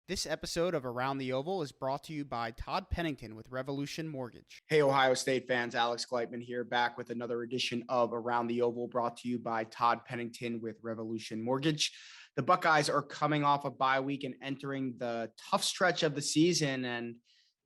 This episode of Around the Oval is brought to you by Todd Pennington with Revolution Mortgage. Hey, Ohio State fans, Alex Gleitman here, back with another edition of Around the Oval, brought to you by Todd Pennington with Revolution Mortgage. The Buckeyes are coming off a bye week and entering the tough stretch of the season. And,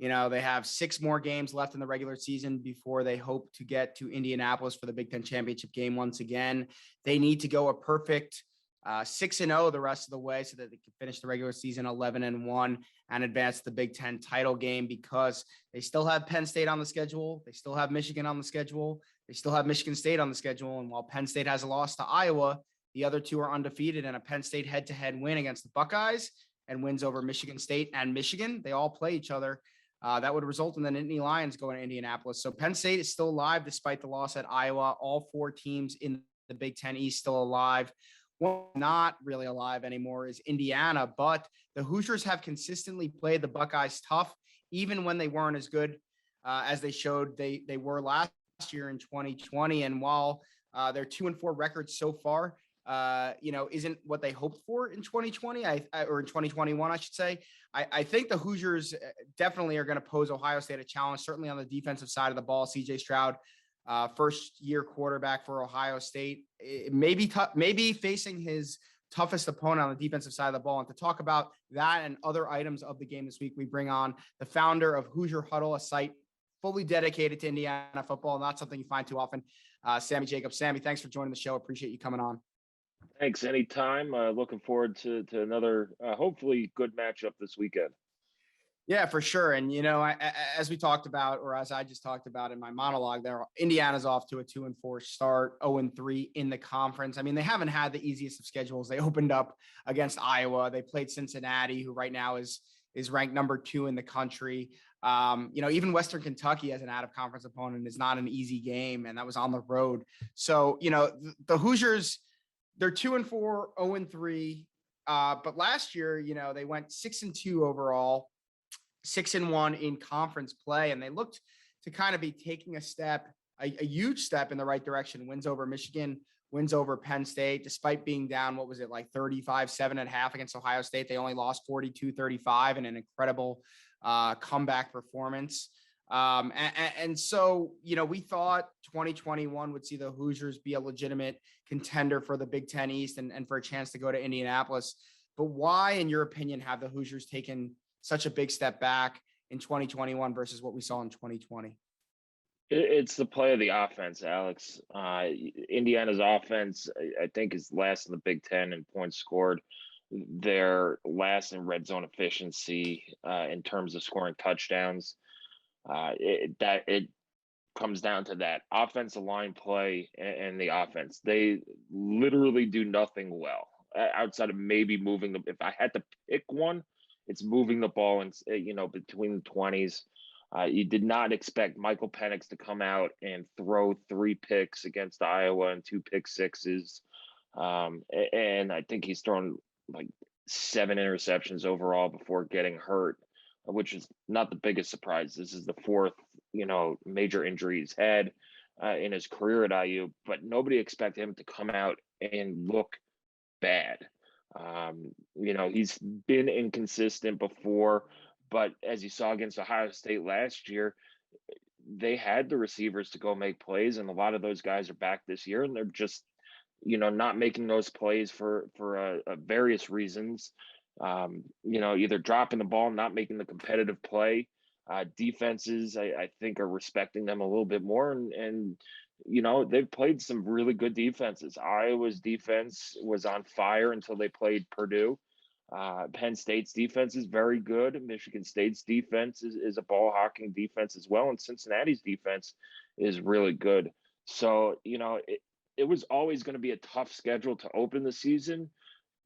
they have 6 more games left in the regular season before they hope to get to Indianapolis for the Big Ten championship game once again. They need to go a perfect 6-0 the rest of the way so that they can finish the regular season 11-1 and advance to the Big Ten title game, because they still have Penn State on the schedule. They still have Michigan on the schedule. They still have Michigan State on the schedule. And while Penn State has a loss to Iowa, the other two are undefeated, and a Penn State head-to-head win against the Buckeyes and wins over Michigan State and Michigan. They all play each other. That would result in the Nittany Lions going to Indianapolis. So Penn State is still alive despite the loss at Iowa. All 4 teams in the Big Ten East still alive. One not really alive anymore is Indiana, but the Hoosiers have consistently played the Buckeyes tough, even when they weren't as good as they showed they were last year in 2020. And while their 2-4 record so far, isn't what they hoped for in 2020, or in 2021, I should say. I think the Hoosiers definitely are going to pose Ohio State a challenge, certainly on the defensive side of the ball. CJ Stroud, first-year quarterback for Ohio State, maybe facing his toughest opponent on the defensive side of the ball. And to talk about that and other items of the game this week, we bring on the founder of Hoosier Huddle, a site fully dedicated to Indiana football, not something you find too often, Sammy Jacobs. Sammy, thanks for joining the show. Appreciate you coming on. Thanks. Anytime. Looking forward to another, hopefully, good matchup this weekend. Yeah, for sure. And, as we talked about, or as I just talked about in my monologue there, Indiana's off to a 2-4 start, 0-3 in the conference. I mean, they haven't had the easiest of schedules. They opened up against Iowa. They played Cincinnati, who right now is ranked number 2 in the country. Even Western Kentucky as an out-of-conference opponent is not an easy game, and that was on the road. So, the Hoosiers, they're 2-4, 0-3. But last year, they went 6-2 overall, 6-1 in conference play, and they looked to kind of be taking a huge step in the right direction. Wins over Michigan, wins over Penn State, despite being down, 35-7.5 against Ohio State. They only lost 42-35 in an incredible comeback performance. And so, we thought 2021 would see the Hoosiers be a legitimate contender for the Big Ten East and for a chance to go to Indianapolis. But why, in your opinion, have the Hoosiers taken such a big step back in 2021 versus what we saw in 2020? It's the play of the offense, Alex. Indiana's offense, I think, is last in the Big Ten in points scored. They're last in red zone efficiency in terms of scoring touchdowns. It comes down to that offensive line play and the offense. They literally do nothing well outside of maybe moving if I had to pick one, it's moving the ball in, between the 20s. You did not expect Michael Penix to come out and throw 3 picks against Iowa and 2 pick sixes. And I think he's thrown like 7 interceptions overall before getting hurt, which is not the biggest surprise. This is the 4th, major injury he's had in his career at IU, but nobody expected him to come out and look bad. He's been inconsistent before, but as you saw against Ohio State last year, they had the receivers to go make plays, and a lot of those guys are back this year, and they're just, not making those plays for various reasons. Either dropping the ball, not making the competitive play. Defenses, I think, are respecting them a little bit more, and they've played some really good defenses. Iowa's defense was on fire until they played Purdue. Penn State's defense is very good. Michigan State's defense is a ball hawking defense as well, and Cincinnati's defense is really good. So, it was always going to be a tough schedule to open the season,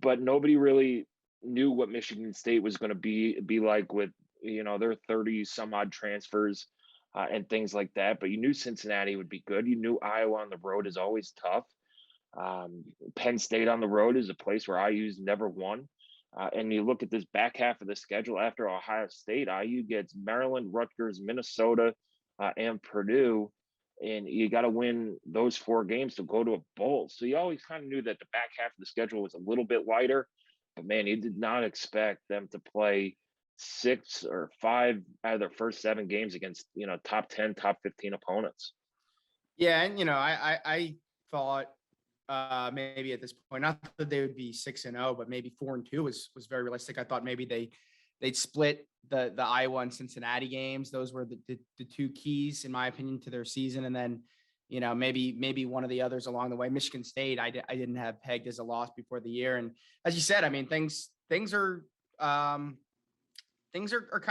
but nobody really knew what Michigan State was going to be like with, their 30 some odd transfers and things like that. But you knew Cincinnati would be good. You knew Iowa on the road is always tough. Penn State on the road is a place where IU's never won. And you look at this back half of the schedule after Ohio State, IU gets Maryland, Rutgers, Minnesota, and Purdue. And you got to win those 4 games to go to a bowl. So you always kind of knew that the back half of the schedule was a little bit lighter. but man, you did not expect them to play 6 or 5 out of their first 7 games against, top 10, top 15 opponents. Yeah, and I thought maybe at this point, not that they would be 6-0, but maybe 4-2 was very realistic. I thought maybe they'd split the Iowa and Cincinnati games. Those were the two keys, in my opinion, to their season. And then, maybe one of the others along the way. Michigan State, I didn't have pegged as a loss before the year. And as you said, I mean, things are kind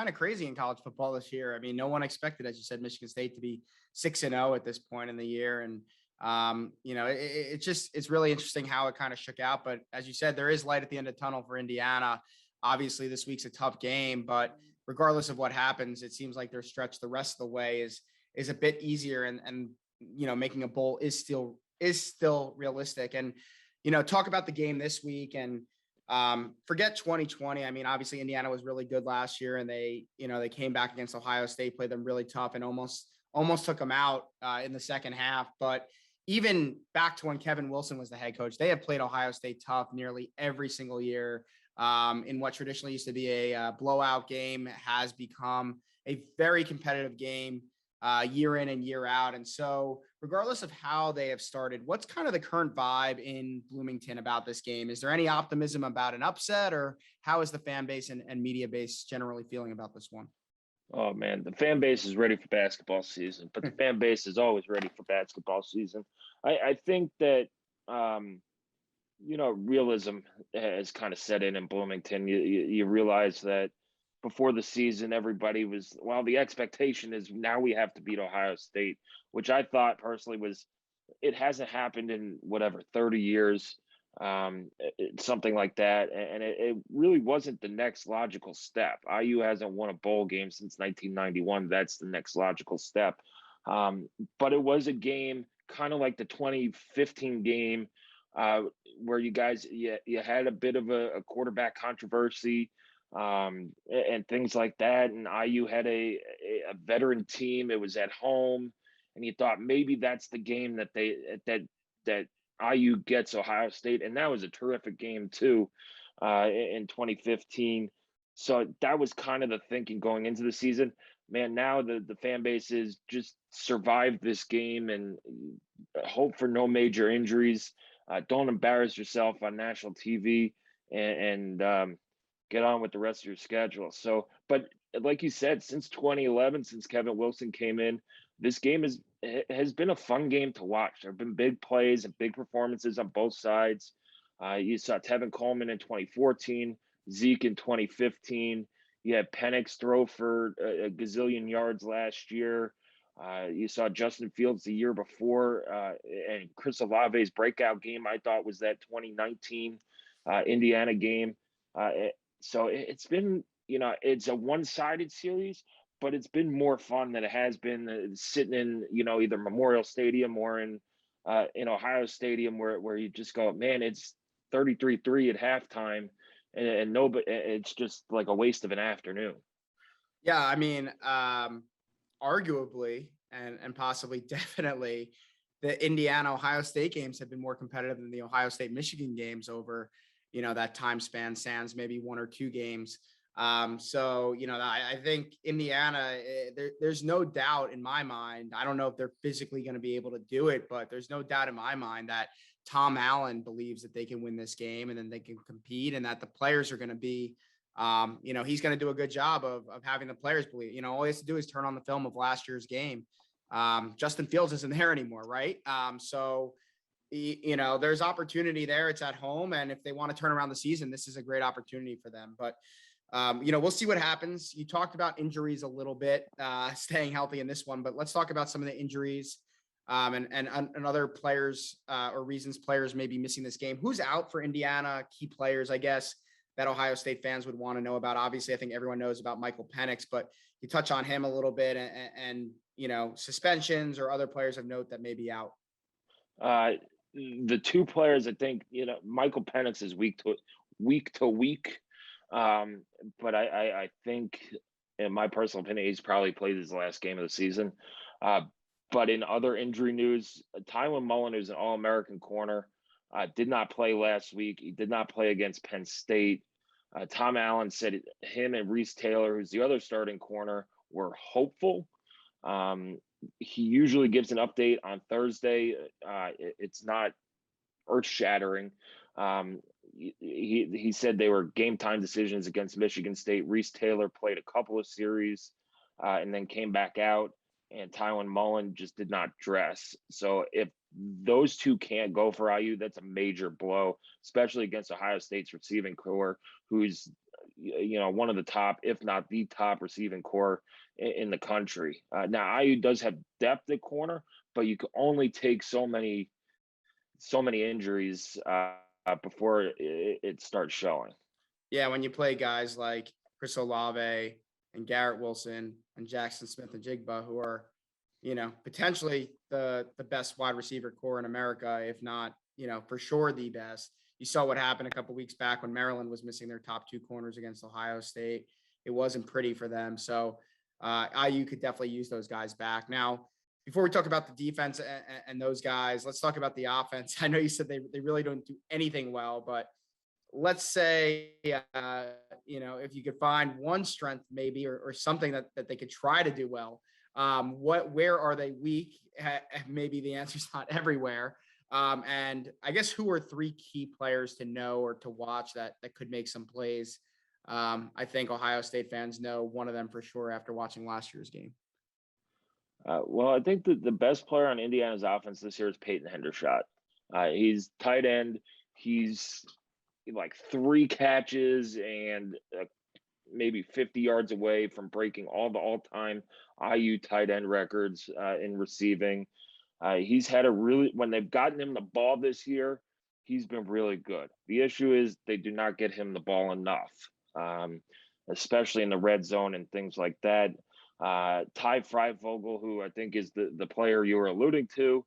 of crazy in college football this year. I mean, no one expected, as you said, Michigan State to be 6-0 at this point in the year. And it's really interesting how it kind of shook out. But as you said, there is light at the end of the tunnel for Indiana. Obviously, this week's a tough game, but regardless of what happens, it seems like their stretch the rest of the way is a bit easier, and making a bowl is still realistic. And talk about the game this week, and forget 2020. I mean, obviously Indiana was really good last year, and they came back against Ohio State, played them really tough, and almost took them out in the second half. But even back to when Kevin Wilson was the head coach, they have played Ohio State tough nearly every single year. In what traditionally used to be a blowout game has become a very competitive game year in and year out. And so regardless of how they have started, what's kind of the current vibe in Bloomington about this game? Is there any optimism about an upset, or how is the fan base and media base generally feeling about this one? Oh man, the fan base is ready for basketball season, but the fan base is always ready for basketball season. I think that realism has kind of set in Bloomington. You realize that before the season, everybody was, well, the expectation is now we have to beat Ohio State, which I thought personally was, it hasn't happened in whatever, 30 years, something like that. And it really wasn't the next logical step. IU hasn't won a bowl game since 1991. That's the next logical step. But it was a game kind of like the 2015 game, where you guys, you had a bit of a quarterback controversy, and things like that. And IU had a veteran team. It was at home, and you thought maybe that's the game that IU gets Ohio State, and that was a terrific game too, in 2015. So that was kind of the thinking going into the season. Man, now the fan base is just survive this game and hope for no major injuries. Don't embarrass yourself on national TV, and get on with the rest of your schedule. So, but like you said, since 2011, since Kevin Wilson came in, this game has been a fun game to watch. There have been big plays and big performances on both sides. You saw Tevin Coleman in 2014, Zeke in 2015. You had Penix throw for a gazillion yards last year. You saw Justin Fields the year before, and Chris Olave's breakout game, I thought, was that 2019 Indiana game. So it's been, it's a one-sided series, but it's been more fun than it has been sitting in, either Memorial Stadium or in Ohio Stadium, where you just go, man, it's 33-3 at halftime, and nobody, it's just like a waste of an afternoon. Yeah, I mean, arguably and possibly definitely the Indiana Ohio State games have been more competitive than the Ohio State Michigan games over that time span, sans maybe one or two games. So I think Indiana, there's no doubt in my mind. I don't know if they're physically going to be able to do it, but there's no doubt in my mind that Tom Allen believes that they can win this game, and then they can compete, and that the players are going to be he's going to do a good job of having the players believe. All he has to do is turn on the film of last year's game. Justin Fields isn't there anymore, right? So there's opportunity there. It's at home, and if they want to turn around the season, this is a great opportunity for them. But we'll see what happens. You talked about injuries a little bit, staying healthy in this one, but let's talk about some of the injuries and other players or reasons players may be missing this game. Who's out for Indiana? Key players, I guess, that Ohio State fans would want to know about. Obviously, I think everyone knows about Michael Penix, but you touch on him a little bit, and suspensions or other players of note that may be out. The two players, I think, Michael Penix is week to week. But I think, in my personal opinion, he's probably played his last game of the season. But in other injury news, Tylen Mullen, who's an All-American corner, did not play last week. He did not play against Penn State. Tom Allen said him and Reese Taylor, who's the other starting corner, were hopeful. He usually gives an update on Thursday. It's not earth-shattering. He said they were game time decisions against Michigan State. Reese Taylor played a couple of series and then came back out, and Tylen Mullen just did not dress. So if those two can't go for IU, that's a major blow, especially against Ohio State's receiving core, who's one of the top, if not the top receiving core in the country. Now IU does have depth at corner, but you can only take so many injuries before it starts showing. Yeah, when you play guys like Chris Olave and Garrett Wilson and Jackson Smith and Jigba, who are, potentially the best wide receiver core in America, if not, for sure the best. You saw what happened a couple weeks back when Maryland was missing their top two corners against Ohio State. It wasn't pretty for them. So IU could definitely use those guys back. Now, before we talk about the defense and those guys, let's talk about the offense. I know you said they really don't do anything well, but let's say, if you could find one strength maybe or something that they could try to do well, where are they weak? Maybe the answer's not everywhere. And I guess who are three key players to know or to watch that could make some plays? I think Ohio State fans know one of them for sure after watching last year's game. Well, I think that the best player on Indiana's offense this year is Peyton Hendershot. He's tight end. He's like 3 catches and maybe 50 yards away from breaking all the all-time IU tight end records in receiving. He's had when they've gotten him the ball this year, he's been really good. The issue is they do not get him the ball enough, especially in the red zone and things like that. Ty Freifogel, who I think is the player you were alluding to,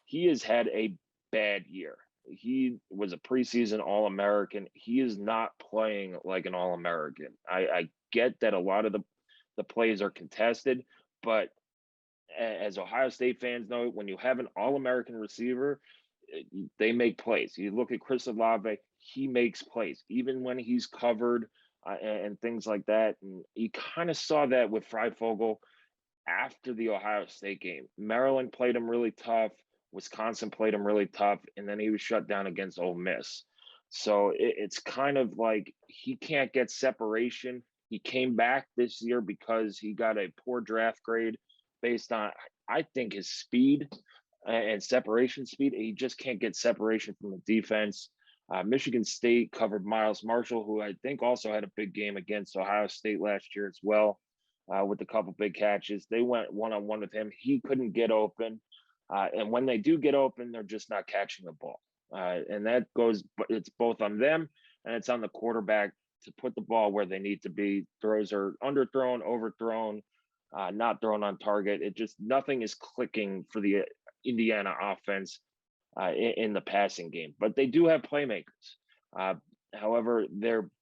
he has had a bad year. He was a preseason All-American. He is not playing like an All-American. I get that a lot of the plays are contested, but as Ohio State fans know, when you have an All-American receiver, they make plays. You look at Chris Olave, he makes plays, even when he's covered and things like that. And you kind of saw that with Freifogel after the Ohio State game. Maryland played him really tough. Wisconsin played him really tough, and then he was shut down against Ole Miss. So it's kind of like he can't get separation. He came back this year because he got a poor draft grade based on, I think, his speed and separation speed. He just can't get separation from the defense. Michigan State covered Miles Marshall, who I think also had a big game against Ohio State last year as well, with a couple big catches. They went one-on-one with him. He couldn't get open. And when they do get open, they're just not catching the ball. And it's both on them and it's on the quarterback to put the ball where they need to be. Throws are underthrown, overthrown, not thrown on target. Nothing is clicking for the Indiana offense in the passing game. But they do have playmakers. However,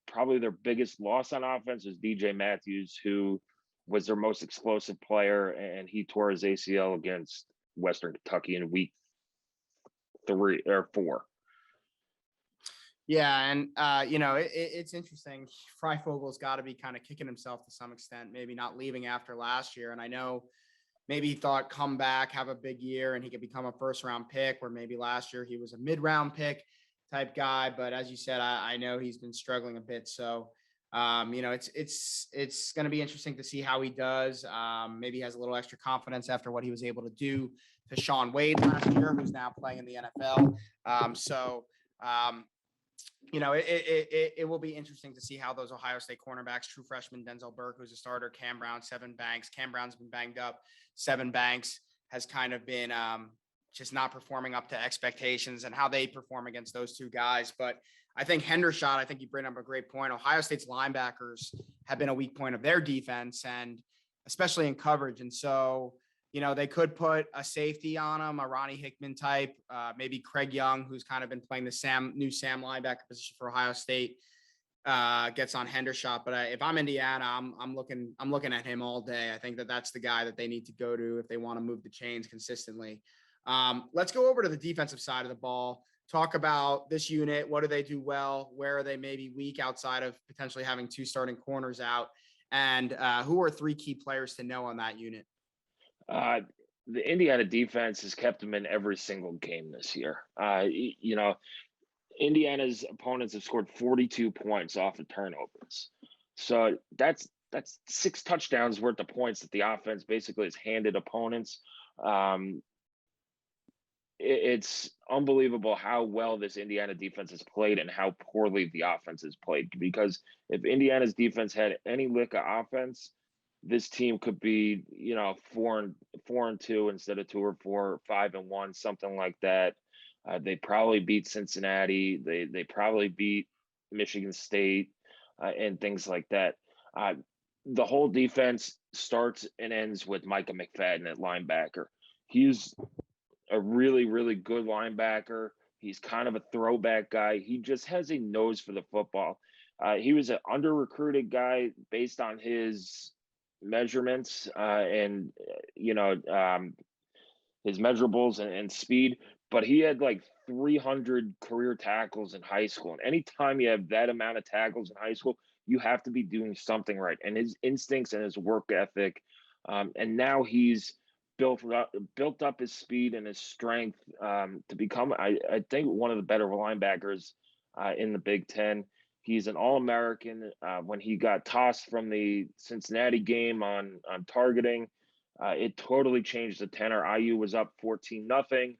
probably their biggest loss on offense is DJ Matthews, who was their most explosive player, and he tore his ACL against Western Kentucky in week 3 or 4. Yeah, and it's interesting. Freifogel's got to be kind of kicking himself to some extent, maybe not leaving after last year. And I know maybe he thought come back, have a big year, and he could become a first-round pick, where maybe last year he was a mid-round pick type guy. But as you said, I know he's been struggling a bit. So, it's going to be interesting to see how he does. Maybe he has a little extra confidence after what he was able to do to Sean Wade last year, who's now playing in the NFL. It will be interesting to see how those Ohio State cornerbacks, true freshman Denzel Burke, who's a starter, Cam Brown, Seven Banks. Cam Brown's been banged up. Seven Banks has kind of been just not performing up to expectations, and how they perform against those two guys. But I think Hendershot, I think you bring up a great point. Ohio State's linebackers have been a weak point of their defense, and especially in coverage. And so, they could put a safety on him, a Ronnie Hickman type, maybe Craig Young, who's kind of been playing the new Sam linebacker position for Ohio State, gets on Hendershot. But if I'm Indiana, I'm looking at him all day. I think that's the guy that they need to go to if they want to move the chains consistently. Let's go over to the defensive side of the ball. talk about this unit. What do they do well? Where are they maybe weak outside of potentially having 2 starting corners out? And who are 3 key players to know on that unit? Uh, the Indiana defense has kept them in every single game this year. Indiana's opponents have scored 42 points off of turnovers. So that's 6 touchdowns worth of points that the offense basically has handed opponents. Um, it's unbelievable how well this Indiana defense has played and how poorly the offense has played. Because if Indiana's defense had any lick of offense, this team could be, 4-2 instead of 2 or 4, 5-1, something like that. They probably beat Cincinnati. They probably beat Michigan State and things like that. Uh, the whole defense starts and ends with Micah McFadden at linebacker. He's a really, really good linebacker. He's kind of a throwback guy. He just has a nose for the football. He was an under recruited guy based on his measurements and his measurables and speed, but he had like 300 career tackles in high school. And anytime you have that amount of tackles in high school, you have to be doing something right. And his instincts and his work ethic, and now he's built up his speed and his strength to become, I think, one of the better linebackers in the Big Ten. He's an All-American. When he got tossed from the Cincinnati game on targeting, it totally changed the tenor. IU was up 14-0.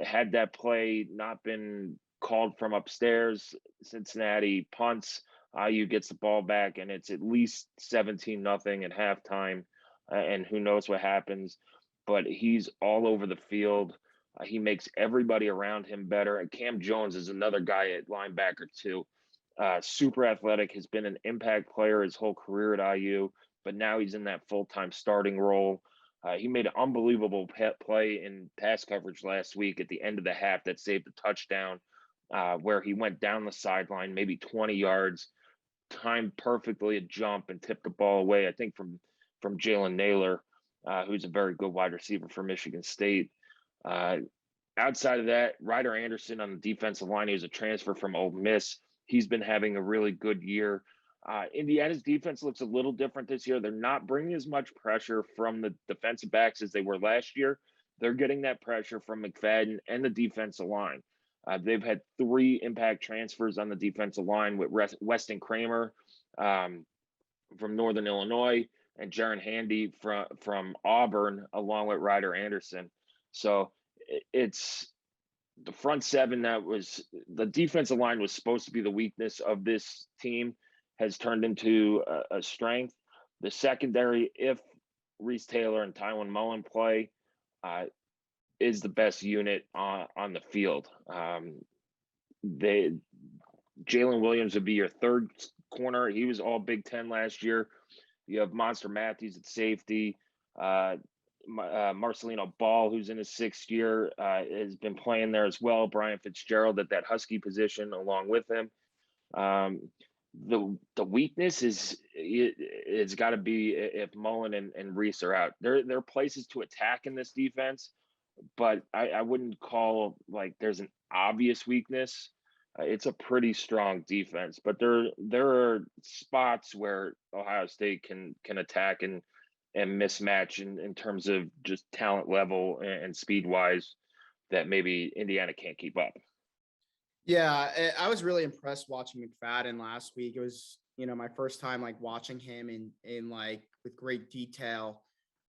Had that play not been called from upstairs, Cincinnati punts. IU gets the ball back, and it's at least 17-0 at halftime. And who knows what happens? But he's all over the field. He makes everybody around him better. And Cam Jones is another guy at linebacker too. Super athletic, has been an impact player his whole career at IU, but now he's in that full-time starting role. He made an unbelievable play in pass coverage last week at the end of the half that saved a touchdown, where he went down the sideline, maybe 20 yards, timed perfectly a jump and tipped the ball away, I think from Jalen Naylor, who's a very good wide receiver for Michigan State. Outside of that, Ryder Anderson on the defensive line, he was a transfer from Ole Miss. He's been having a really good year. Indiana's defense looks a little different this year. They're not bringing as much pressure from the defensive backs as they were last year. They're getting that pressure from McFadden and the defensive line. They've had 3 impact transfers on the defensive line with Weston Kramer from Northern Illinois and Jaron Handy from Auburn, along with Ryder Anderson. So it's the front 7 that was the defensive line was supposed to be the weakness of this team, has turned into a strength. The secondary, if Reese Taylor and Tywin Mullen play, is the best unit on the field. Jalen Williams would be your 3rd corner. He was all Big Ten last year. You have Monster Matthews at safety. Marcelino Ball, who's in his 6th year, has been playing there as well. Brian Fitzgerald at that Husky position along with him. The weakness is it's got to be if Mullen and Reese are out. There are places to attack in this defense, but I wouldn't call like there's an obvious weakness. It's a pretty strong defense, but there are spots where Ohio State can attack and mismatch in terms of just talent level and speed wise that maybe Indiana can't keep up. Yeah, I was really impressed watching McFadden last week. It was, my first time like watching him in like with great detail.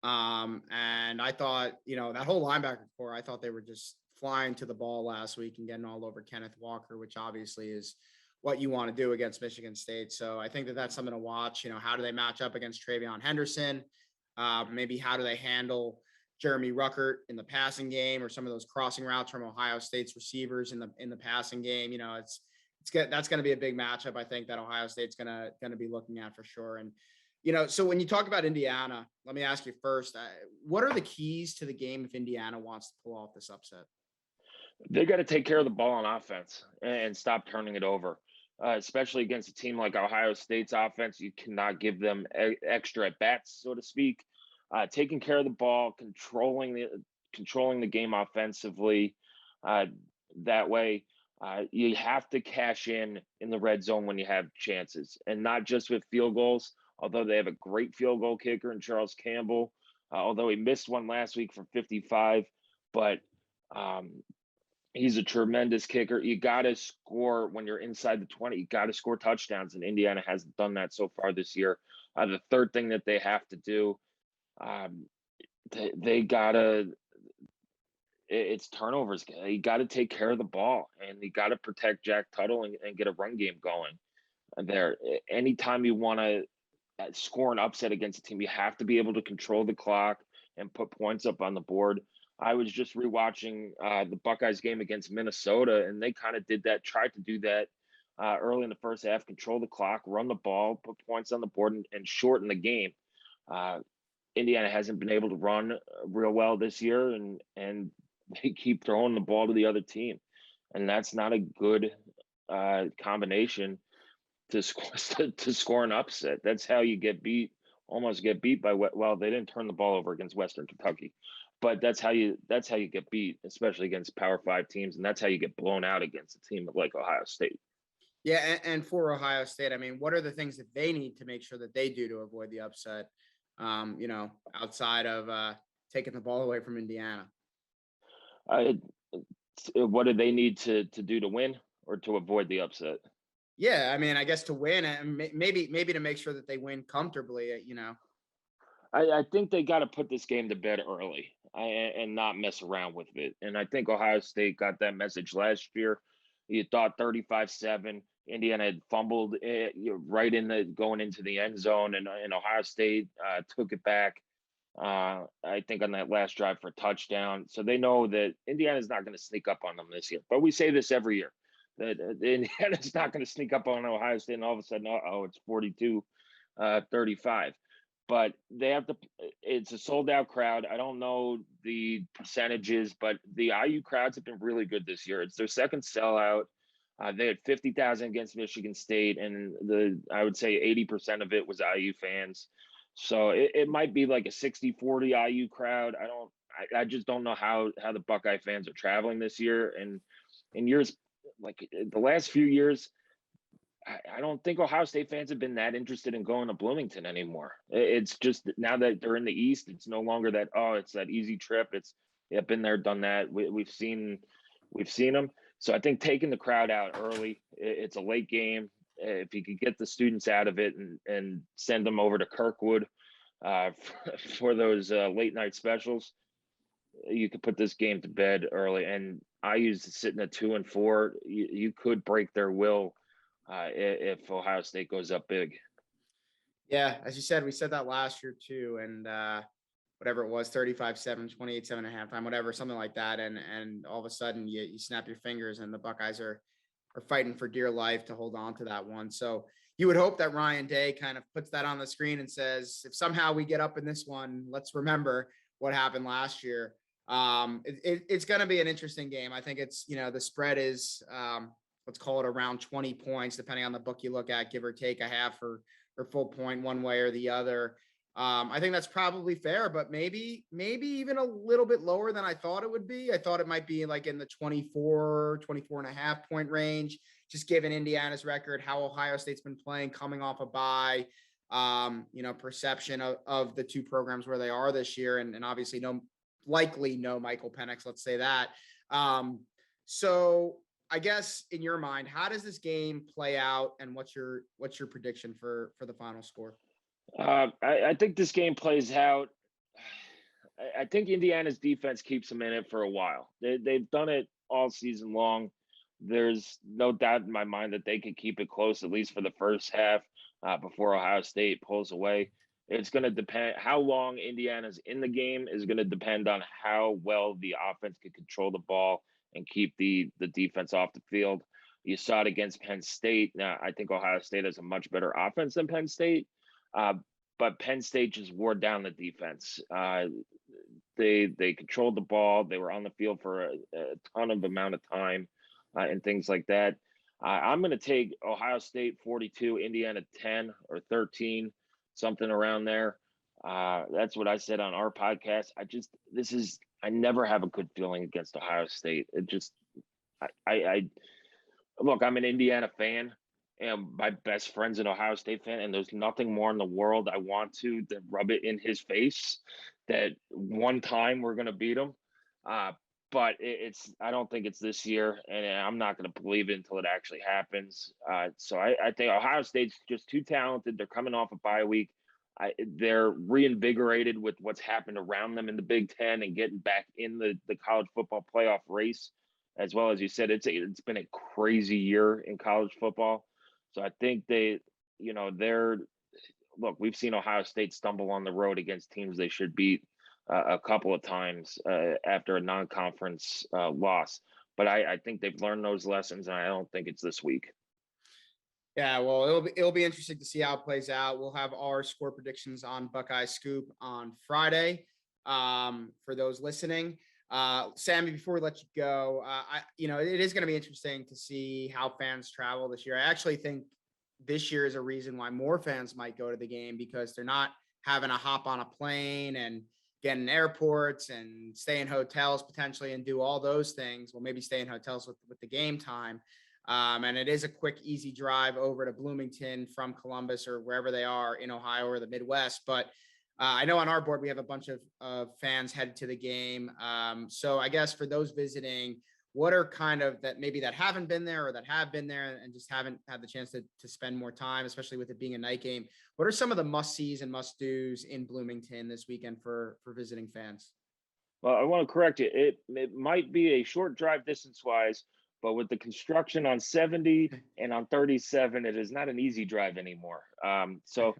And I thought, that whole linebacker core, I thought they were just flying to the ball last week and getting all over Kenneth Walker, which obviously is what you want to do against Michigan State. So I think that that's something to watch. How do they match up against Travion Henderson? Maybe how do they handle Jeremy Ruckert in the passing game, or some of those crossing routes from Ohio State's receivers in the passing game? That's going to be a big matchup. I think that Ohio State's going to be looking at for sure. And so when you talk about Indiana, let me ask you first, what are the keys to the game if Indiana wants to pull off this upset? They got to take care of the ball on offense and stop turning it over, especially against a team like Ohio State's offense. You cannot give them extra at bats, so to speak. Taking care of the ball, controlling the game offensively. that way. You have to cash in the red zone when you have chances, and not just with field goals. Although they have a great field goal kicker in Charles Campbell, although he missed one last week for 55, but he's a tremendous kicker. You got to score when you're inside the 20. You got to score touchdowns, and Indiana hasn't done that so far this year. The third thing that they have to do, they gotta. It's turnovers. You got to take care of the ball, and you got to protect Jack Tuttle and get a run game going. There, anytime you want to score an upset against a team, you have to be able to control the clock and put points up on the board. I was just rewatching the Buckeyes game against Minnesota, and they kind of did that, tried to do that early in the first half, control the clock, run the ball, put points on the board, and shorten the game. Indiana hasn't been able to run real well this year, and they keep throwing the ball to the other team, and that's not a good combination to score an upset. That's how you get beat, almost get beat by, well, they didn't turn the ball over against Western Kentucky, but that's how you get beat, especially against Power 5 teams, and that's how you get blown out against a team like Ohio State. Yeah, and for Ohio State, I mean, what are the things that they need to make sure that they do to avoid the upset? Outside of taking the ball away from Indiana. What do they need to do to win or to avoid the upset? Yeah, I mean, I guess to win, and maybe to make sure that they win comfortably. I think they got to put this game to bed early and not mess around with it. And I think Ohio State got that message last year. You thought 35-7. Indiana had fumbled right in the going into the end zone, and Ohio State took it back. I think on that last drive for a touchdown. So they know that Indiana's not going to sneak up on them this year. But we say this every year, that Indiana's not going to sneak up on Ohio State, and all of a sudden, it's 42-35. But they have to. It's a sold out crowd. I don't know the percentages, but the IU crowds have been really good this year. It's their second sellout. They had 50,000 against Michigan State, and I would say 80% of it was IU fans. So it might be like a 60-40 IU crowd. I just don't know how the Buckeye fans are traveling this year. And in years like the last few years, I don't think Ohio State fans have been that interested in going to Bloomington anymore. It's just now that they're in the East, it's no longer that, it's that easy trip. It's been there, done that. We've seen them. So I think taking the crowd out early, it's a late game. If you could get the students out of it and send them over to Kirkwood for those late night specials, you could put this game to bed early. And IU's sitting at 2-4. You could break their will if Ohio State goes up big. Yeah, as you said, we said that last year too, and whatever it was, 35-7, 28-7 at halftime, whatever, something like that, and all of a sudden you snap your fingers, and the Buckeyes are fighting for dear life to hold on to that one. So you would hope that Ryan Day kind of puts that on the screen and says, if somehow we get up in this one, let's remember what happened last year. It's going to be an interesting game. I think it's, the spread is, let's call it around 20 points, depending on the book you look at, give or take a half or full point one way or the other. I think that's probably fair, but maybe even a little bit lower than I thought it would be. I thought it might be like in the 24 and a half point range, just given Indiana's record, how Ohio State's been playing coming off a bye, perception of the two programs where they are this year. And obviously likely no Michael Penix, let's say that. So I guess in your mind, how does this game play out, and what's your prediction for the final score? I think this game plays out. I think Indiana's defense keeps them in it for a while. They've done it all season long. There's no doubt in my mind that they could keep it close, at least for the first half, before Ohio State pulls away. It's going to depend how long Indiana's in the game is going to depend on how well the offense can control the ball and keep the defense off the field. You saw it against Penn State. Now, I think Ohio State has a much better offense than Penn State. But Penn State just wore down the defense. They controlled the ball. They were on the field for a ton of amount of time and things like that. I'm going to take Ohio State 42, Indiana 10 or 13, something around there. That's what I said on our podcast. I never have a good feeling against Ohio State. I look, I'm an Indiana fan, and my best friend's an Ohio State fan, and there's nothing more in the world I want to than rub it in his face that one time we're gonna beat him. Uh, but it's I don't think it's this year, and I'm not gonna believe it until it actually happens. So I think Ohio State's just too talented. They're coming off a bye week. They're reinvigorated with what's happened around them in the Big Ten and getting back in the college football playoff race. As well as you said, it's been a crazy year in college football. So I think they're look. We've seen Ohio State stumble on the road against teams they should beat a couple of times after a non-conference loss. But I think they've learned those lessons, and I don't think it's this week. Yeah, well, it'll be interesting to see how it plays out. We'll have our score predictions on Buckeye Scoop on Friday. For those listening, Sammy, before we let you go, it is going to be interesting to see how fans travel this year. I actually think this year is a reason why more fans might go to the game, because they're not having to hop on a plane and get in airports and stay in hotels potentially and do all those things. Well, maybe stay in hotels with the game time. And it is a quick, easy drive over to Bloomington from Columbus or wherever they are in Ohio or the Midwest. But I know on our board, we have a bunch of fans headed to the game. So I guess for those visiting, what are kind of that maybe that haven't been there or that have been there and just haven't had the chance to spend more time, especially with it being a night game? What are some of the must-sees and must-dos in Bloomington this weekend for visiting fans? Well, I want to correct you. It might be a short drive distance wise, but with the construction on 70 and on 37, it is not an easy drive anymore. So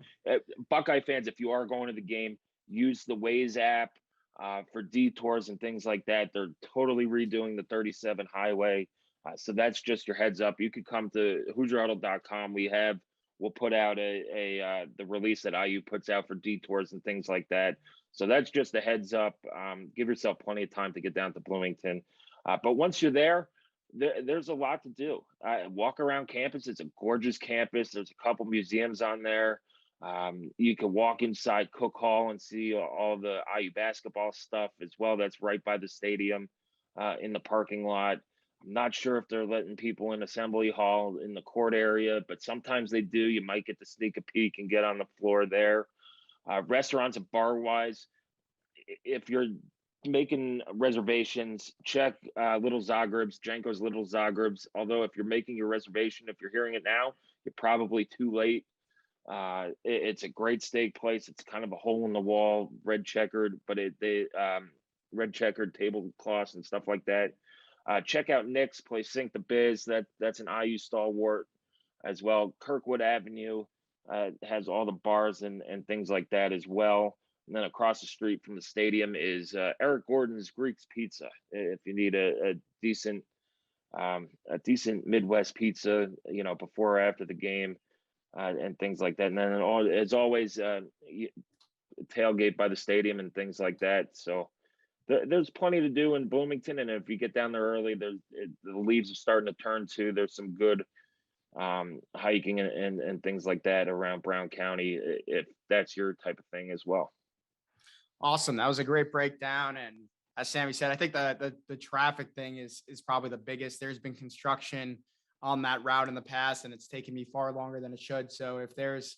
Buckeye fans, if you are going to the game, use the Waze app for detours and things like that. They're totally redoing the 37 highway. So that's just your heads up. You could come to HoosierHuddle.com. We'll put out the release that IU puts out for detours and things like that. So that's just a heads up. Give yourself plenty of time to get down to Bloomington. But once you're there's a lot to do. Walk around campus. It's a gorgeous campus. There's a couple museums on there. You can walk inside Cook Hall and see all the IU basketball stuff as well. That's right by the stadium in the parking lot. I'm not sure if they're letting people in Assembly Hall in the court area, but sometimes they do. You might get to sneak a peek and get on the floor there. Restaurants and bar wise, if you're making reservations, check Little Zagreb's, Janko's Little Zagreb's. Although if you're making your reservation, if you're hearing it now, you're probably too late. It's a great steak place. It's kind of a hole in the wall, red checkered, but red checkered tablecloths and stuff like that. Check out Nick's place, Sink the Biz. That's an IU stalwart as well. Kirkwood Avenue has all the bars and things like that as well. And then across the street from the stadium is Eric Gordon's Greek's Pizza. If you need a decent Midwest pizza, before or after the game, and things like that. And then as always, tailgate by the stadium and things like that. So there's plenty to do in Bloomington, and if you get down there early, the leaves are starting to turn too. There's some good hiking and things like that around Brown County, if that's your type of thing as well. Awesome. That was a great breakdown. And as Sammy said, I think the traffic thing is probably the biggest. There's been construction on that route in the past, and it's taken me far longer than it should. So if there's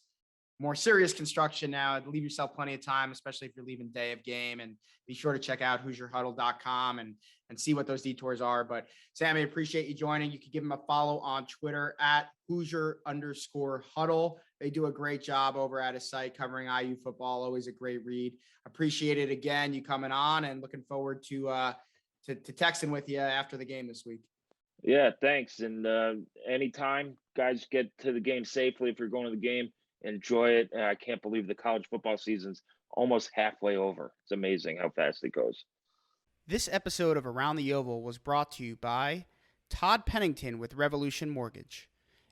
more serious construction now, leave yourself plenty of time, especially if you're leaving day of game, and be sure to check out HoosierHuddle.com and see what those detours are. But Sammy, appreciate you joining. You can give him a follow on Twitter at Hoosier_Huddle. They do a great job over at his site covering IU football. Always a great read. Appreciate it again, you coming on, and looking forward to texting with you after the game this week. Yeah, thanks. And anytime, guys, get to the game safely. If you're going to the game, enjoy it. I can't believe the college football season's almost halfway over. It's amazing how fast it goes. This episode of Around the Oval was brought to you by Todd Pennington with Revolution Mortgage.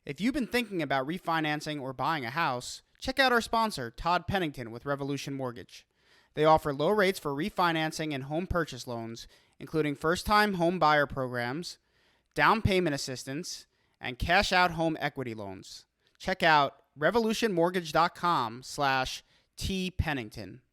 If you've been thinking about refinancing or buying a house, check out our sponsor, Todd Pennington with Revolution Mortgage. They offer low rates for refinancing and home purchase loans, including first-time home buyer programs, down payment assistance, and cash-out home equity loans. Check out revolutionmortgage.com/tpennington.